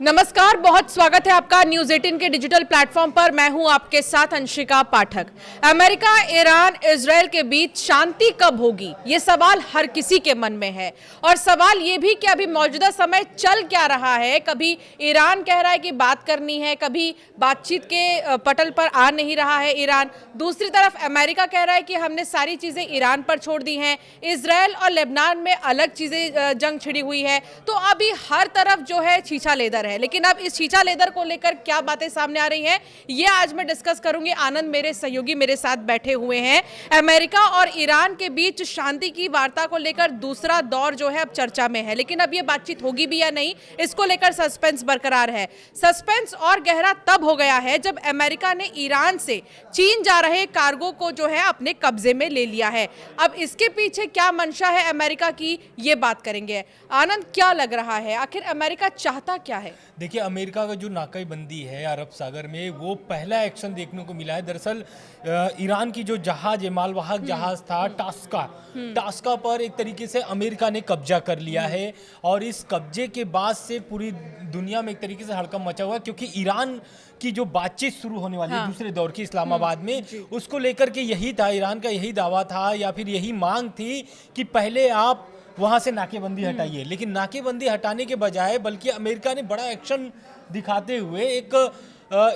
नमस्कार, बहुत स्वागत है आपका न्यूज 18 के डिजिटल प्लेटफॉर्म पर। मैं हूं आपके साथ अंशिका पाठक। अमेरिका, ईरान, इजरायल के बीच शांति कब होगी, ये सवाल हर किसी के मन में है। और सवाल ये भी कि अभी मौजूदा समय चल क्या रहा है। कभी ईरान कह रहा है कि बात करनी है, कभी बातचीत के पटल पर आ नहीं रहा है ईरान। दूसरी तरफ अमेरिका कह रहा है कि हमने सारी चीजें ईरान पर छोड़ दी हैं। इजरायल और लेबनान में अलग चीजें जंग छिड़ी हुई है। तो अभी हर तरफ जो है छीछा लेदर है। लेकिन अब इस छीछा लेदर को लेकर क्या बातें सामने आ रही हैं, ये आज मैं डिस्कस करूंगी। आनंद मेरे सहयोगी मेरे साथ बैठे हुए हैं। अमेरिका और ईरान के बीच शांति की वार्ता को लेकर दूसरा दौर जो है अब चर्चा में है, लेकिन अब ये बातचीत होगी भी या नहीं, इसको लेकर सस्पेंस बरकरार है। सस्पेंस और गहरा तब हो गया है जब अमेरिका ने ईरान से चीन जा रहे कार्गो को जो है अपने कब्जे में ले लिया है। अब इसके पीछे क्या मंशा है अमेरिका की, ये बात करेंगे। आनंद, क्या लग रहा है, आखिर अमेरिका चाहता क्या है? देखिए, अमेरिका का जो नाकाबंदी है अरब सागर में, वो पहला एक्शन देखने को मिला है। दरअसल ईरान की जो जहाज, मालवाहक जहाज था टास्का पर एक तरीके से अमेरिका ने कब्जा कर लिया है। और इस कब्जे के बाद से पूरी दुनिया में एक तरीके से हड़कंप मचा हुआ, क्योंकि ईरान की जो बातचीत शुरू होने वाली है दूसरे दौर की इस्लामाबाद में, उसको लेकर के यही था, ईरान का यही दावा था या फिर यही मांग थी कि पहले आप वहां से नाकेबंदी हटाइए। लेकिन नाकेबंदी हटाने के बजाय बल्कि अमेरिका ने बड़ा एक्शन दिखाते हुए एक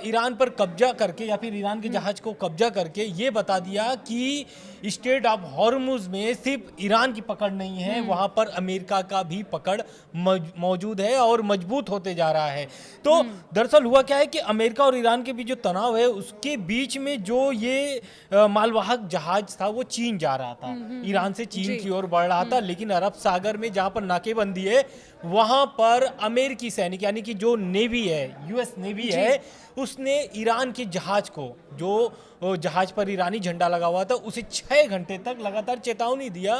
ईरान पर कब्जा करके या फिर ईरान के जहाज को कब्जा करके ये बता दिया कि स्ट्रेट ऑफ हॉर्मुज में सिर्फ ईरान की पकड़ नहीं है, वहां पर अमेरिका का भी पकड़ मौजूद है और मजबूत होते जा रहा है। तो दरअसल हुआ क्या है कि अमेरिका और ईरान के बीच जो तनाव है, उसके बीच में जो ये मालवाहक जहाज था वो चीन जा रहा था, ईरान से चीन की ओर बढ़ रहा था। लेकिन अरब सागर में जहां पर नाकेबंदी है, वहां पर अमेरिकी सैनिक यानी कि जो नेवी है, यूएस नेवी है, उसने ईरान के जहाज को, जो जहाज पर ईरानी झंडा लगा हुआ था, उसे 6 घंटे तक लगातार चेतावनी दिया।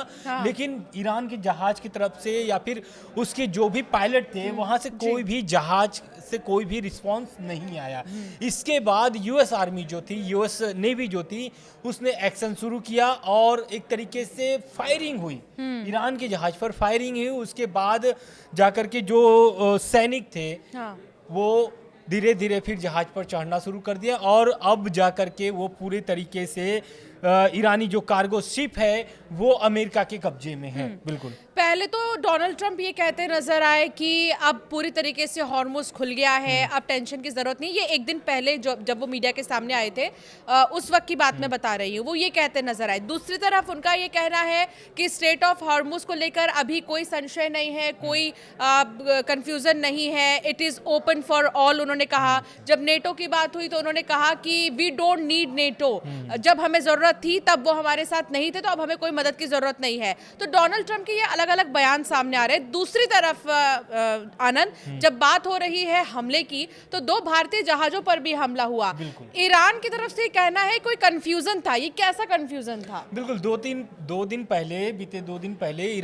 लेकिन ईरान के जहाज की तरफ से या फिर उसके जो भी पायलट थे, वहां से कोई भी जहाज से कोई भी रिस्पांस नहीं आया। इसके बाद यूएस आर्मी जो थी, यूएस नेवी जो थी, उसने एक्शन शुरू किया और एक तरीके से फायरिंग हुई, ईरान के जहाज पर फायरिंग हुई। उसके बाद जाकर के जो सैनिक थे वो धीरे धीरे फिर जहाज पर चढ़ना शुरू कर दिया और अब जाकर के वो पूरे तरीके से ईरानी जो कार्गो शिप है वो अमेरिका के कब्जे में है। बिल्कुल। पहले तो डोनाल्ड ट्रंप ये कहते नजर आए कि अब पूरी तरीके से हॉर्मुज खुल गया है, अब टेंशन की जरूरत नहीं। ये एक दिन पहले जब वो मीडिया के सामने आए थे, उस वक्त की बात मैं बता रही हूँ, वो ये कहते नजर आए। दूसरी तरफ उनका ये कहना है कि स्टेट ऑफ हॉर्मुज को लेकर अभी कोई संशय नहीं है, कोई कंफ्यूजन नहीं है, it is open for all. उन्होंने कहा, जब नेटो की बात हुई तो उन्होंने कहा कि वी डोंट नीड नेटो, जब हमें जरूरत थी तब वो हमारे साथ नहीं थे, तो अब हमें कोई मदद की जरूरत नहीं है। तो डोनाल्ड ट्रंप के ये अलग अलग बयान सामने आ रहे हैं। दूसरी तरफ आनंद, जब बात हो रही है हमले की, तो 2 भारतीय जहाजों पर भी हमला हुआ। ईरान की तरफ से कहना है कोई कंफ्यूजन था, ये कैसा कंफ्यूजन था? बिल्कुल, बीते 2 दिन पहले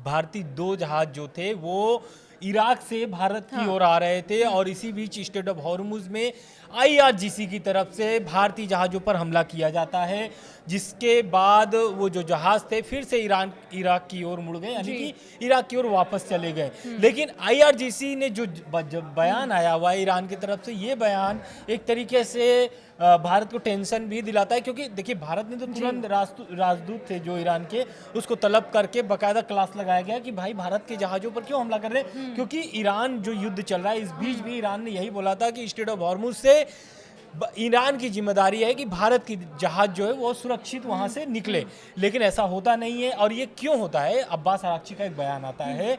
भारतीय 2 जहाज जो थे वो इराक से भारत की ओर आ रहे थे और इसी बीच स्टेट ऑफ हॉर्मुज में आईआरजीसी की तरफ से भारतीय जहाजों पर हमला किया जाता है, जिसके बाद वो जो जहाज थे फिर से इराक की ओर मुड़ गए, यानी कि इराक की ओर वापस चले गए। लेकिन आईआरजीसी ने जो बयान आया हुआ है ईरान की तरफ से, ये बयान एक तरीके से भारत को टेंशन भी दिलाता है, क्योंकि देखिए भारत ने तो तुरंत राजदूत थे जो ईरान के, उसको तलब करके बाकायदा क्लास लगाया गया कि भाई भारत के जहाजों पर क्यों हमला कर रहे हैं, क्योंकि ईरान जो युद्ध चल रहा है, इस बीच भी ईरान ने यही बोला था कि स्ट्रेट ऑफ हॉर्मुज से ईरान की जिम्मेदारी है कि भारत की जहाज जो है वो सुरक्षित वहां से निकले। लेकिन ऐसा होता नहीं है। और ये क्यों होता है? अब्बास अराक्ची का एक बयान आता है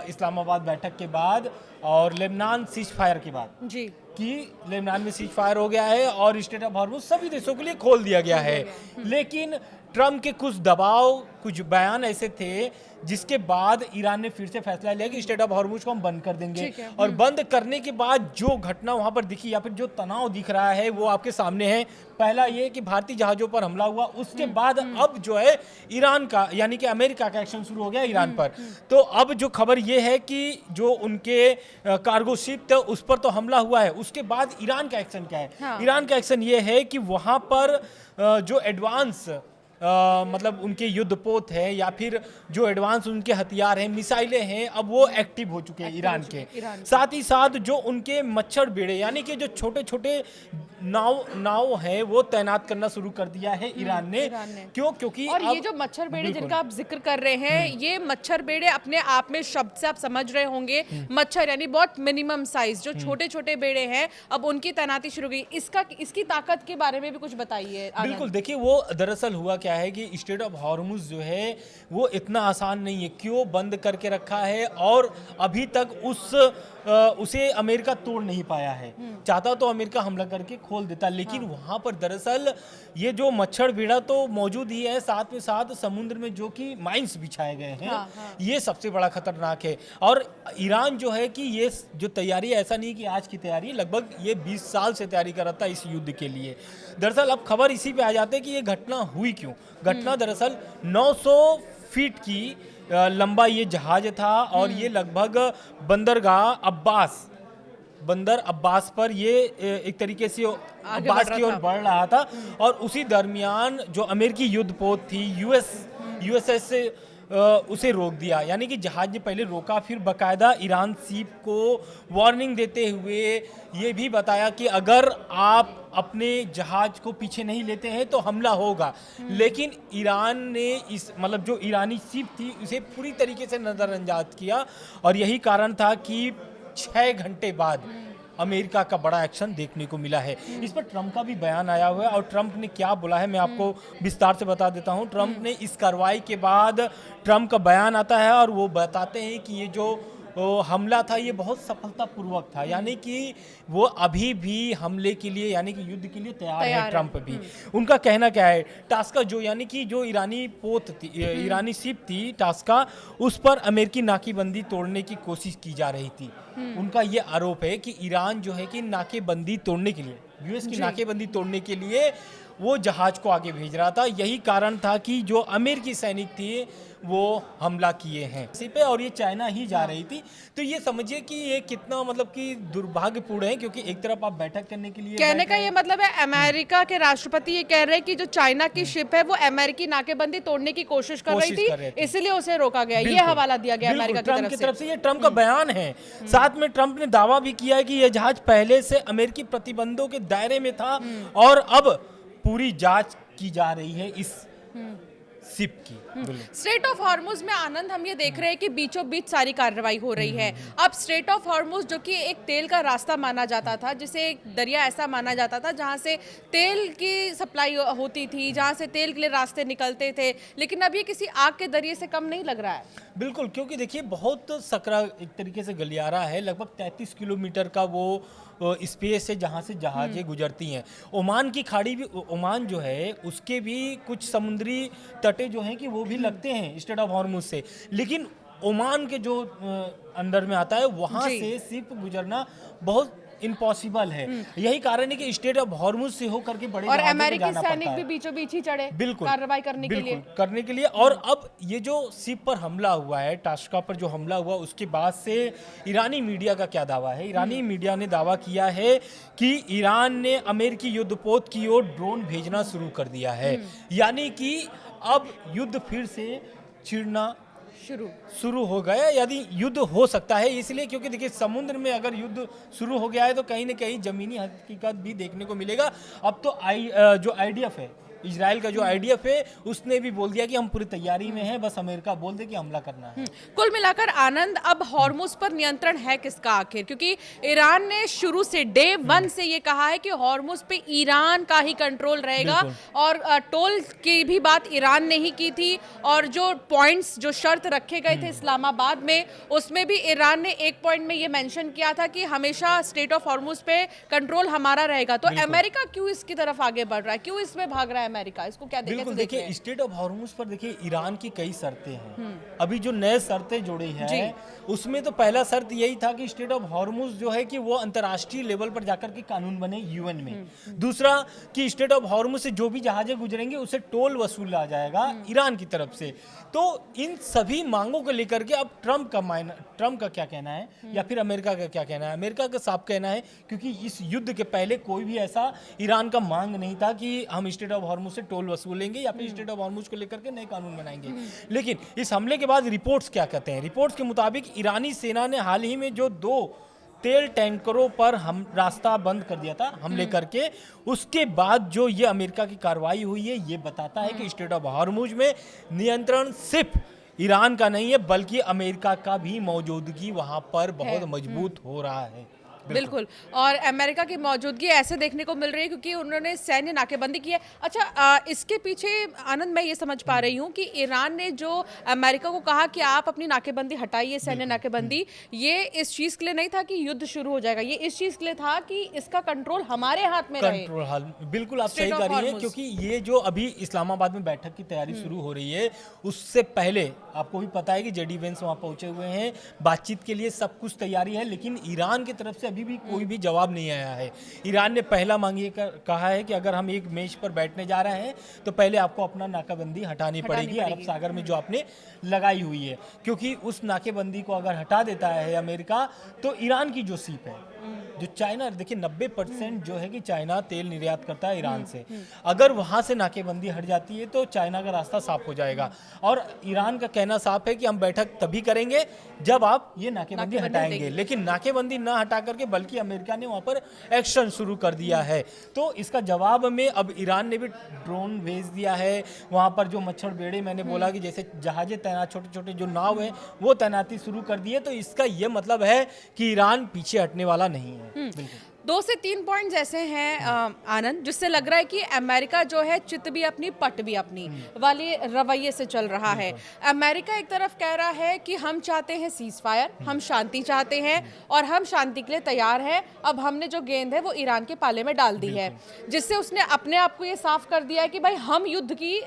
इस्लामाबाद बैठक के बाद और लेबनान सीज फायर के बाद कि लेबनान में सीज फायर हो गया है और स्टेट ऑफ हॉर्मुज सभी देशों के लिए खोल दिया गया है। लेकिन ट्रंप के कुछ दबाव, कुछ बयान ऐसे थे जिसके बाद ईरान ने फिर से फैसला लिया कि स्टेट ऑफ हॉर्मुज को हम बंद कर देंगे। और बंद करने के बाद जो घटना वहां पर दिखी या फिर जो तनाव दिख रहा है वो आपके सामने है। पहला ये कि भारतीय जहाजों पर हमला हुआ, उसके बाद अब जो है ईरान का यानी कि अमेरिका का एक्शन शुरू हो गया ईरान पर। तो अब जो खबर ये है कि जो उनके कार्गो शिप थे उस पर तो हमला हुआ है, उसके बाद ईरान का एक्शन क्या है? ईरान का एक्शन ये है कि वहां पर जो एडवांस मतलब उनके युद्धपोत है या फिर जो एडवांस उनके हथियार हैं, मिसाइलें हैं, अब वो एक्टिव हो चुके हैं ईरान के। साथ ही साथ जो उनके मच्छर बेड़े यानी कि जो छोटे छोटे नाव है वो तैनात करना शुरू कर दिया है ईरान ने। क्यों? क्योंकि और ये जो मच्छर बेड़े जिनका आप जिक्र कर रहे हैं, ये मच्छर बेड़े अपने आप में शब्द से आप समझ रहे होंगे, मच्छर यानी बहुत मिनिमम साइज जो छोटे छोटे बेड़े हैं, अब उनकी तैनाती शुरू हुई। इसकी ताकत के बारे में भी कुछ बताइए। बिल्कुल, देखिए वो दरअसल हुआ क्या है कि स्ट्रेट ऑफ हॉर्मुज जो है वो इतना आसान नहीं है। क्यों बंद करके रखा है और अभी तक उसे अमेरिका तोड़ नहीं पाया है। चाहता तो अमेरिका हमला करके खोल देता, लेकिन वहां पर दरअसल ये जो मच्छर बेड़ा तो मौजूद ही है, साथ में साथ समुद्र में जो कि माइंस बिछाए गए हैं, ये सबसे बड़ा खतरनाक है। और ईरान जो है कि ये जो तैयारी है, ऐसा नहीं कि आज की तैयारी, लगभग ये 20 साल से तैयारी कर रहा था इस युद्ध के लिए। दरअसल अब खबर इसी पे आ जाते हैं कि ये घटना हुई क्यों। घटना दरअसल 900 फीट की लंबा ये जहाज था और ये लगभग बंदर अब्बास पर ये एक तरीके से अब्बास की ओर बढ़ रहा था। और उसी दरमियान जो अमेरिकी युद्धपोत थी यूएसएस से उसे रोक दिया। यानी कि जहाज ने पहले रोका, फिर बकायदा ईरान सीप को वार्निंग देते हुए ये भी बताया कि अगर आप अपने जहाज को पीछे नहीं लेते हैं तो हमला होगा। लेकिन ईरान ने जो ईरानी सीप थी उसे पूरी तरीके से नज़रअंदाज किया और यही कारण था कि 6 घंटे बाद अमेरिका का बड़ा एक्शन देखने को मिला है। इस पर ट्रंप का भी बयान आया हुआ है और ट्रंप ने क्या बोला है मैं आपको विस्तार से बता देता हूं। ट्रंप ने इस कार्रवाई के बाद ट्रंप का बयान आता है और वो बताते हैं कि ये जो हमला था ये बहुत सफलतापूर्वक था, यानी कि वो अभी भी हमले के लिए यानी कि युद्ध के लिए तैयार है ट्रंप भी। उनका कहना क्या है, टास्का जो यानी कि जो ईरानी शिप थी टास्का, उस पर अमेरिकी नाकेबंदी तोड़ने की कोशिश की जा रही थी। उनका ये आरोप है कि ईरान जो है कि नाकेबंदी तोड़ने के लिए, यूएस की नाकेबंदी तोड़ने के लिए वो जहाज को आगे भेज रहा था। यही कारण था कि जो अमेरिकी सैनिक थे वो हमला किए हैं इसी पे और ये चाइना ही जा रही थी। तो ये समझिए कि ये कितना मतलब कि दुर्भाग्यपूर्ण है, क्योंकि एक तरफ आप बैठक करने के लिए कहने का ये मतलब है अमेरिका के राष्ट्रपति ये कह रहे हैं कि जो चाइना की शिप है वो अमेरिकी नाकेबंदी तोड़ने की कोशिश कर रही थी, इसलिए उसे रोका गया। ये हवाला दिया गया अमेरिका की तरफ से। ये ट्रंप का बयान है। साथ में ट्रंप ने दावा भी किया है कि यह जहाज पहले से अमेरिकी प्रतिबंधों के दायरे में था और अब पूरी जांच की जा रही है इस शिप की। स्ट्रेट ऑफ हॉर्मुज में आनंद हम ये देख रहे हैं कि बीचों बीच सारी कार्रवाई हो रही है। अब स्ट्रेट ऑफ हॉर्मुज जो कि एक तेल का रास्ता माना जाता था, जिसे एक दरिया ऐसा माना जाता था जहां से तेल की सप्लाई होती थी, जहां से तेल के लिए रास्ते निकलते थे, लेकिन अब ये किसी आग के दरिये से कम नहीं लग रहा है। बिल्कुल, क्योंकि देखिए बहुत सकरा एक तरीके से गलियारा है, लगभग 33 किलोमीटर का वो स्पेस है जहाँ से जहाजें गुजरती हैं। ओमान की खाड़ी भी, ओमान जो है उसके भी कुछ समुद्री तटे जो हैं कि वो भी लगते हैं स्ट्रेट ऑफ हॉर्मुज से, लेकिन ओमान के जो अंदर में आता है वहाँ से शिप गुजरना बहुत इम्पॉसिबल है। यही कारण है कि स्ट्रेट ऑफ हॉर्मुज से होकर के बड़े और अमेरिकी सैनिक भी बीचों बीच ही चढ़े कार्रवाई करने के लिए। और अब ये जो शिप पर हमला हुआ है, टास्का पर जो हमला हुआ, उसके बाद से ईरानी मीडिया का क्या दावा है। ईरानी मीडिया ने दावा किया है कि ईरान ने अमेरिकी युद्धपोत की ओर ड्रोन भेजना शुरू कर दिया है, यानी कि अब युद्ध फिर से छिड़ना शुरू हो गया, यदि युद्ध हो सकता है। इसलिए क्योंकि देखिए समुद्र में अगर युद्ध शुरू हो गया है तो कहीं ना कहीं जमीनी हकीकत भी देखने को मिलेगा। अब तो जो आईडीएफ है, इजराइल का जो आईडीएफ है, उसने भी बोल दिया कि हम पूरी तैयारी में हैं, बस अमेरिका बोल दे कि हमला करना है। कुल मिलाकर आनंद, अब हॉर्मुज पर नियंत्रण है किसका आखिर? क्योंकि ईरान ने शुरू से डे 1 से ये कहा है कि हॉर्मुज पे ईरान का ही कंट्रोल रहेगा और टोल की भी बात ईरान ने ही की थी। और जो पॉइंट्स, जो शर्त रखे गए थे इस्लामाबाद में, उसमें भी ईरान ने एक पॉइंट में ये मेंशन किया था कि हमेशा स्ट्रेट ऑफ हॉर्मुज पे कंट्रोल हमारा रहेगा। तो अमेरिका क्यों इसकी तरफ आगे बढ़ रहा है, क्यों इसमें भाग रहा है अमेरिका? इसको क्या बिल्कुल, देखिए स्ट्रेट ऑफ हॉर्मुज पर देखिए ईरान की कई शर्तें हैं। अभी जो नए शर्तें जोड़ी हैं उसमें तो पहला शर्त यही था कि स्ट्रेट ऑफ हॉर्मुज जो है कि वो अंतर्राष्ट्रीय लेवल पर जाकर के कानून बने यूएन में। दूसरा कि स्ट्रेट ऑफ हॉर्मुज से जो भी जहाजें गुजरेंगे उसे टोल वसूला जाएगा ईरान की तरफ से। तो इन सभी मांगों को लेकर के अब ट्रंप का क्या कहना है या फिर अमेरिका का क्या कहना है? अमेरिका का साफ कहना है, क्योंकि इस युद्ध के पहले कोई भी ऐसा ईरान का मांग नहीं था कि हम स्ट्रेट ऑफ हॉर्मुज हार्मुज से टोल वसूलेंगे या फिर स्ट्रेट ऑफ हार्मुज को लेकर के नए कानून बनाएंगे। लेकिन इस हमले के बाद रिपोर्ट्स क्या कहते हैं? रिपोर्ट्स के मुताबिक ईरानी सेना ने हाल ही में जो 2 तेल टैंकरों पर हम रास्ता बंद कर दिया था हमले करके, उसके बाद जो ये अमेरिका की कार्रवाई हुई है, ये बताता है कि स्ट्रेट ऑफ हार्मुज में नियंत्रण सिर्फ ईरान का नहीं है बल्कि अमेरिका का भी मौजूदगी वहां पर बहुत मजबूत हो रहा है। बिल्कुल। और अमेरिका की मौजूदगी ऐसे देखने को मिल रही है क्योंकि उन्होंने सैन्य नाकेबंदी की है। अच्छा, इसके पीछे आनंद मैं ये समझ पा रही हूँ कि ईरान ने जो अमेरिका को कहा कि आप अपनी नाकेबंदी हटाइए, सैन्य नाकेबंदी, ये इस चीज़ के लिए नहीं था कि युद्ध शुरू हो जाएगा, ये इस चीज़ के लिए था कि इसका कंट्रोल हमारे हाथ में रहे। कंट्रोल, बिल्कुल आप सही कह रही हैं, क्योंकि ये जो अभी इस्लामाबाद में बैठक की तैयारी शुरू हो रही है, उससे पहले आपको भी पता है कि जेडी वेंस वहाँ पहुंचे हुए हैं, बातचीत के लिए सब कुछ तैयारी है, लेकिन ईरान की तरफ से अभी भी कोई भी जवाब नहीं आया है। ईरान ने पहला कहा है कि अगर हम एक मेज पर बैठने जा रहे हैं तो पहले आपको अपना नाकाबंदी हटानी पड़ेगी अरब सागर में जो आपने लगाई हुई है, क्योंकि उस नाकेबंदी को अगर हटा देता है अमेरिका तो ईरान की जो सीप है, जो चाइना, देखिए 90% जो है कि चाइना तेल निर्यात करता है ईरान से, अगर वहां से नाकेबंदी हट जाती है तो चाइना का रास्ता साफ हो जाएगा। और ईरान का कहना साफ है कि हम बैठक तभी करेंगे जब आप ये नाकेबंदी हटाएंगे, लेकिन नाकेबंदी ना हटा करके बल्कि अमेरिका ने वहां पर एक्शन शुरू कर दिया है। तो इसका जवाब में अब ईरान ने भी ड्रोन भेज दिया है, वहां पर जो मच्छर बेड़े मैंने बोला कि जैसे जहाजें तैनात, छोटे छोटे जो नाव है वो तैनाती शुरू कर दी है। तो इसका ये मतलब है कि ईरान पीछे हटने वाला नहीं है। बिल्कुल। 2 से 3 पॉइंट ऐसे हैं आनंद, जिससे लग रहा है कि अमेरिका जो है चित भी अपनी पट भी अपनी वाली रवैये से चल रहा है। अमेरिका एक तरफ कह रहा है कि हम चाहते हैं सीज फायर, हम शांति चाहते हैं और हम शांति के लिए तैयार हैं। अब हमने जो गेंद है वो ईरान के पाले में डाल दी है, जिससे उसने अपने आप को ये साफ कर दिया है कि भाई हम युद्ध की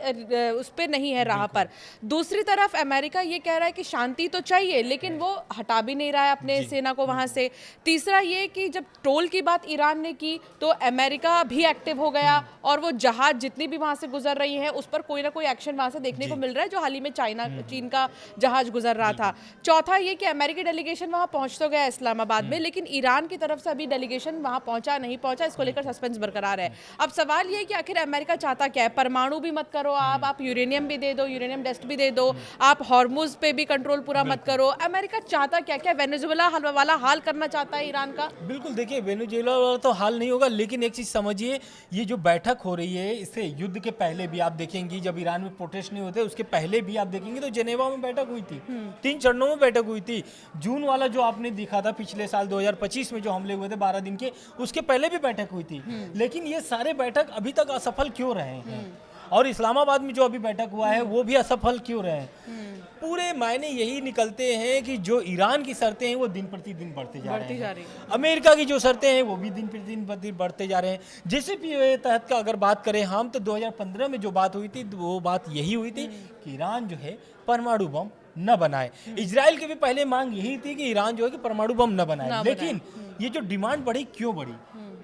उस पर नहीं है राह पर। दूसरी तरफ अमेरिका ये कह रहा है कि शांति तो चाहिए लेकिन वो हटा भी नहीं रहा है अपने सेना को वहां से। तीसरा ये कि जब टोल की बात ईरान ने की तो अमेरिका भी एक्टिव हो गया और वो जहाज जितनी भी वहां से गुजर रही है उस पर कोई ना कोई एक्शन वहां से देखने को मिल रहा है, जो हाल ही में चीन का जहाज गुजर रहा था। चौथा ये कि अमेरिकी डेलीगेशन वहां पहुंच तो गया इस्लामाबाद में, लेकिन ईरान की तरफ से अभी डेलीगेशन वहां पहुंचा नहीं पहुंचा, इसको लेकर सस्पेंस बरकरार है। अब सवाल ये है कि आखिर अमेरिका चाहता क्या है? परमाणु भी मत करो आप यूरेनियम भी दे दो, यूरेनियम टेस्ट भी दे दो, आप हॉर्मुज पे भी कंट्रोल पूरा मत करो। अमेरिका चाहता क्या? क्या वेनेजुएला वाला हाल करना चाहता है ईरान का? बिल्कुल, देखिए वेनेजुएला वाला तो हाल नहीं होगा, लेकिन एक चीज समझिए, ये जो बैठक हो रही है इससे युद्ध के पहले भी आप देखेंगी, जब ईरान में प्रोटेस्ट नहीं होते उसके पहले भी आप देखेंगे तो जेनेवा में बैठक हुई थी, 3 चरणों में बैठक हुई थी। जून वाला जो आपने देखा था पिछले साल 2025 में जो हमले हुए थे 12 दिन के, उसके पहले भी बैठक हुई थी। लेकिन ये सारे बैठक अभी तक असफल क्यों रहे हैं? और इस्लामाबाद में जो अभी बैठक हुआ है वो भी असफल क्यों रहे हैं? पूरे मायने यही निकलते हैं कि जो ईरान की शर्तें हैं वो दिन प्रतिदिन बढ़ते जा रही हैं, अमेरिका की जो शर्तें हैं वो भी दिन प्रतिदिन बढ़ते जा रहे हैं। JCPOA तहत का अगर बात करें हम तो 2015 में जो बात हुई थी वो बात यही हुई थी कि ईरान जो है परमाणु बम न बनाए। इजराइल की भी पहले मांग यही थी कि ईरान जो है कि परमाणु बम न बनाए, लेकिन ये जो डिमांड बढ़ी क्यों बढ़ी?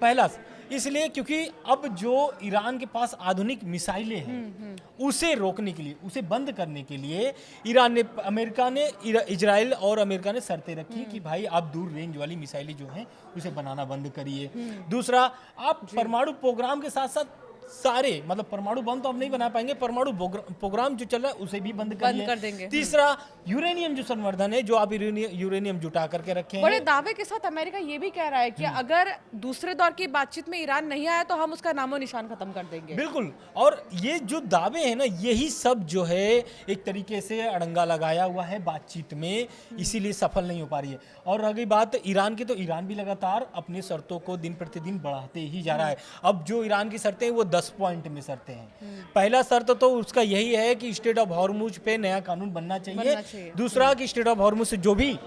पहला इसलिए क्योंकि अब जो ईरान के पास आधुनिक मिसाइलें हैं उसे रोकने के लिए, उसे बंद करने के लिए अमेरिका ने इजराइल और अमेरिका ने शर्तें रखी कि भाई आप दूर रेंज वाली मिसाइलें जो हैं उसे बनाना बंद करिए। दूसरा, आप परमाणु प्रोग्राम के साथ साथ सारे, मतलब परमाणु बम तो हम नहीं बना पाएंगे, परमाणु प्रोग्राम जो चल रहा है उसे भी बंद कर देंगे। तीसरा, यूरेनियम जो संवर्धन है, जो आप यूरेनियम जुटा करके रखे हैं। बड़े दावे के साथ अमेरिका ये भी कह रहा है कि अगर दूसरे दौर की बातचीत में ईरान नहीं आया तो हम उसका नामो निशान खत्म कर देंगे। बिल्कुल, और ये जो दावे हैं ना, यही सब जो है एक तरीके से अड़ंगा लगाया हुआ है बातचीत में, इसीलिए सफल नहीं हो पा रही है। और रही बात ईरान की, तो ईरान भी लगातार अपनी शर्तों को दिन प्रतिदिन बढ़ाते ही जा रहा है। अब जो ईरान की शर्तें हैं वो 10 पॉइंट में शर्तें हैं। पहला शर्त तो उसका यही है कि स्ट्रेट ऑफ हॉर्मुज पे नया कानून बनना चाहिए। दूसरा कि स्ट्रेट ऑफ हॉर्मुज से जो भी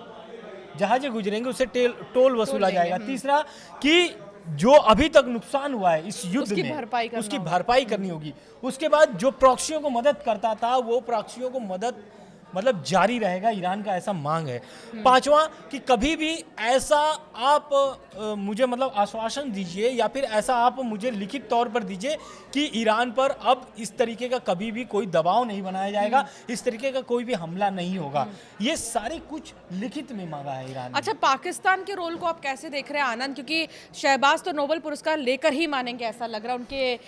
जहाजें गुजरेंगे उससे टोल वसूला जाएगा। तीसरा कि जो अभी तक नुकसान हुआ है इस युद्ध में उसकी भरपाई करनी होगी। उसके बाद जो प्रॉक्सियों को मदद करता था वो प्रॉक्सियों को मदद मतलब जारी रहेगा, ईरान का ऐसा मांग है। पांचवा कि कभी भी ऐसा आप मुझे मतलब आश्वासन दीजिए या फिर ऐसा आप मुझे लिखित तौर पर दीजिए कि ईरान पर अब इस तरीके का कभी भी कोई दबाव नहीं बनाया जाएगा, इस तरीके का कोई भी हमला नहीं होगा। ये सारे कुछ लिखित में मांगा है ईरान ने। अच्छा, पाकिस्तान के रोल को आप कैसे देख रहे हैं आनंद, क्योंकि शहबाज तो नोबेल पुरस्कार लेकर ही मानेंगे ऐसा लग रहा है,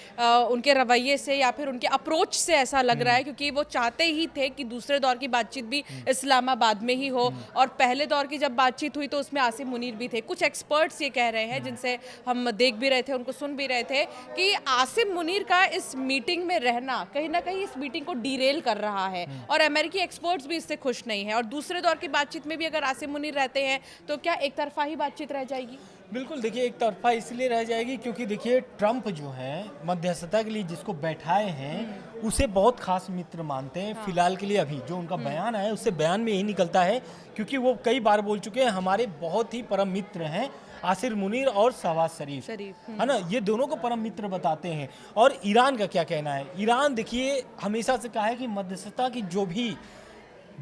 उनके रवैये से या फिर उनके अप्रोच से ऐसा लग रहा है, क्योंकि वो चाहते ही थे कि दूसरे दौर की बातचीत भी इस्लामाबाद में ही हो, और पहले दौर की जब बातचीत हुई तो उसमें आसिम मुनीर भी थे। कुछ एक्सपर्ट्स ये कह रहे हैं, जिनसे हम देख भी रहे थे, उनको सुन भी रहे थे, कि आसिम मुनीर का इस मीटिंग में रहना कहीं ना कहीं इस मीटिंग को डीरेल कर रहा है, और अमेरिकी एक्सपर्ट्स भी इससे खुश नहीं है। और दूसरे दौर की बातचीत में भी अगर आसिम मुनीर रहते हैं तो क्या एक तरफा ही बातचीत रह जाएगी? बिल्कुल, देखिए एक तरफा इसलिए रह जाएगी क्योंकि देखिए ट्रंप जो है मध्यस्थता के लिए जिसको बैठाए हैं उसे बहुत खास मित्र मानते हैं। फिलहाल के लिए अभी जो उनका बयान है उससे बयान में यही निकलता है, क्योंकि वो कई बार बोल चुके हैं हमारे बहुत ही परम मित्र हैं आसिर मुनीर और शहबाज शरीफ, है ना, ये दोनों को परम मित्र बताते हैं। और ईरान का क्या कहना है? ईरान देखिए हमेशा से कहा है कि मध्यस्थता की जो भी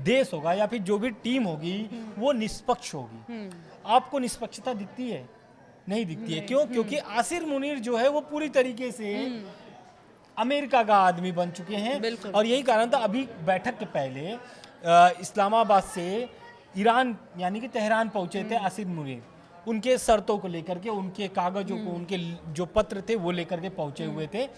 देश होगा या फिर जो भी टीम होगी वो निष्पक्ष होगी। आपको निष्पक्षता दिखती है? नहीं दिखती है। क्यों? क्योंकि आसिर मुनीर जो है वो पूरी तरीके से अमेरिका का आदमी बन चुके हैं, और यही कारण था अभी बैठक के पहले इस्लामाबाद से ईरान यानी कि तेहरान पहुंचे थे आसिर मुनीर, उनके शर्तों को लेकर के, उनके कागजों को, उनके जो पत्र थे वो लेकर के पहुंचे हुए थे।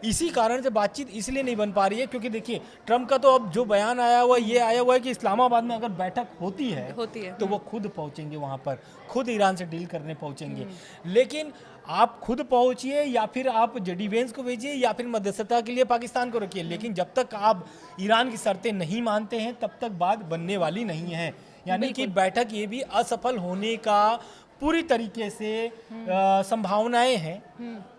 इसी कारण से बातचीत इसलिए नहीं बन पा रही है क्योंकि देखिए ट्रंप का तो अब जो बयान आया हुआ ये आया हुआ है कि इस्लामाबाद में अगर बैठक होती है तो वो खुद पहुंचेंगे वहां पर, खुद ईरान से डील करने पहुंचेंगे। लेकिन आप खुद पहुंचिए या फिर आप जेडी वेंस को भेजिए या फिर मध्यस्थता के लिए पाकिस्तान को रखिए, लेकिन जब तक आप ईरान की शर्तें नहीं मानते हैं तब तक बात बनने वाली नहीं है। यानी कि बैठक ये भी असफल होने का पूरी तरीके से संभावनाएं हैं,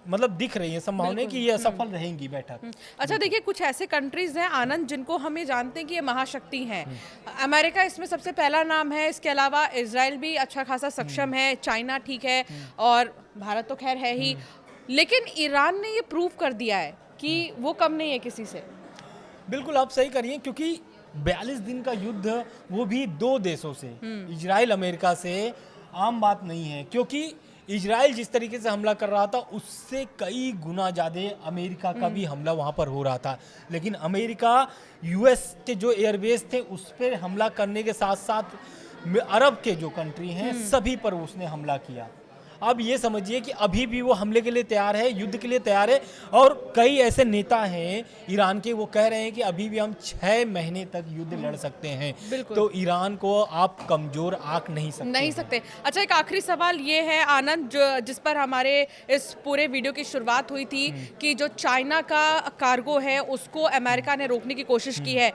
मतलब दिख रही है संभावनाएं कि ये असफल रहेंगी बैठक। अच्छा, देखिए कुछ ऐसे कंट्रीज हैं आनंद जिनको हम ये जानते हैं कि ये महाशक्ति हैं। अमेरिका इसमें सबसे पहला नाम है, इसके अलावा इजराइल भी अच्छा खासा सक्षम है, चाइना ठीक है, और भारत तो खैर है ही, लेकिन ईरान ने ये प्रूव कर दिया है कि वो कम नहीं है किसी से। बिल्कुल आप सही करिए, क्योंकि 42 दिन का युद्ध वो भी दो देशों से, इजराइल अमेरिका से, आम बात नहीं है। क्योंकि इजराइल जिस तरीके से हमला कर रहा था उससे कई गुना ज़्यादा अमेरिका का भी हमला वहाँ पर हो रहा था, लेकिन अमेरिका यूएस के जो एयरबेस थे उस पर हमला करने के साथ साथ अरब के जो कंट्री हैं सभी पर उसने हमला किया। अब ये समझिए कि अभी भी वो हमले के लिए तैयार है, युद्ध के लिए तैयार है, और कई ऐसे नेता हैं ईरान के, वो कह रहे हैं कि अभी भी हम 6 महीने तक युद्ध लड़ सकते हैं। तो ईरान को आप कमजोर आंक नहीं सकते। अच्छा, एक आखिरी सवाल ये है आनंद, जो जिस पर हमारे इस पूरे वीडियो की शुरुआत हुई थी कि जो चाइना का कार्गो है उसको अमेरिका ने रोकने की कोशिश की है,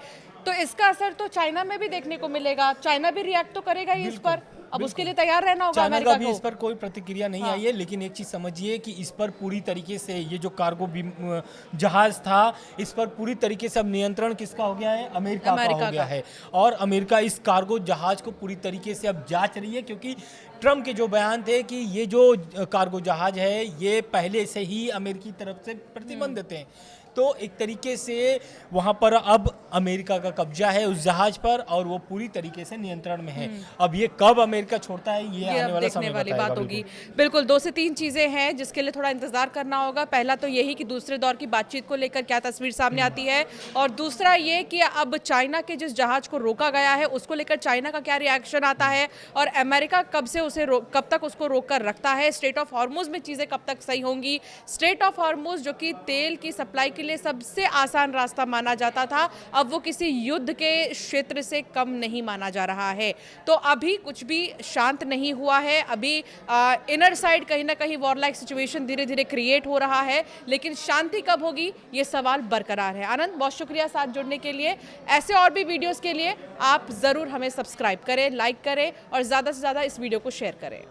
तो इसका असर तो चाइना में भी देखने को मिलेगा। चाइना भी रिएक्ट तो करेगा ही इस पर, अब उसके लिए तैयार रहना होगा अमेरिका को। भी इस पर कोई प्रतिक्रिया नहीं आई है, लेकिन एक चीज समझिए कि इस पर पूरी तरीके से ये जो कार्गो जहाज था इस पर पूरी तरीके से अब नियंत्रण किसका हो गया है? अमेरिका का हो गया है, और अमेरिका इस कार्गो जहाज को पूरी तरीके से अब जांच रही है, क्योंकि ट्रम्प के जो बयान थे कि ये जो कार्गो जहाज है ये पहले से ही अमेरिकी तरफ से प्रतिबंधित हैं, तो एक तरीके से वहां पर अब अमेरिका का कब्जा है उस जहाज पर, और वो पूरी तरीके से नियंत्रण में है। अब ये कब अमेरिका छोड़ता है ये आने वाला समय वाली बताएगा। बात होगी। बिल्कुल 2 से 3 चीजें हैं जिसके लिए थोड़ा इंतजार करना होगा। पहला तो यही कि दूसरे दौर की बातचीत को लेकर क्या तस्वीर सामने आती है, और दूसरा ये कि अब चाइना के जिस जहाज को रोका गया है उसको लेकर चाइना का क्या रिएक्शन आता है, और अमेरिका कब से उसे कब तक उसको रोक कर रखता है। स्ट्रेट ऑफ हॉर्मुज में चीजें कब तक सही होंगी। स्ट्रेट ऑफ हॉर्मुज जो कि तेल की सप्लाई के लिए सबसे आसान रास्ता माना जाता था, अब वो किसी युद्ध के क्षेत्र से कम नहीं माना जा रहा है। तो अभी कुछ भी शांत नहीं हुआ है, अभी इनर साइड कहीं ना कहीं वॉर लाइक सिचुएशन धीरे धीरे क्रिएट हो रहा है, लेकिन शांति कब होगी ये सवाल बरकरार है। आनंद, बहुत शुक्रिया साथ जुड़ने के लिए। ऐसे और भी वीडियोस के लिए आप जरूर हमें सब्सक्राइब करें, लाइक करें और ज़्यादा से ज़्यादा इस वीडियो को शेयर करें।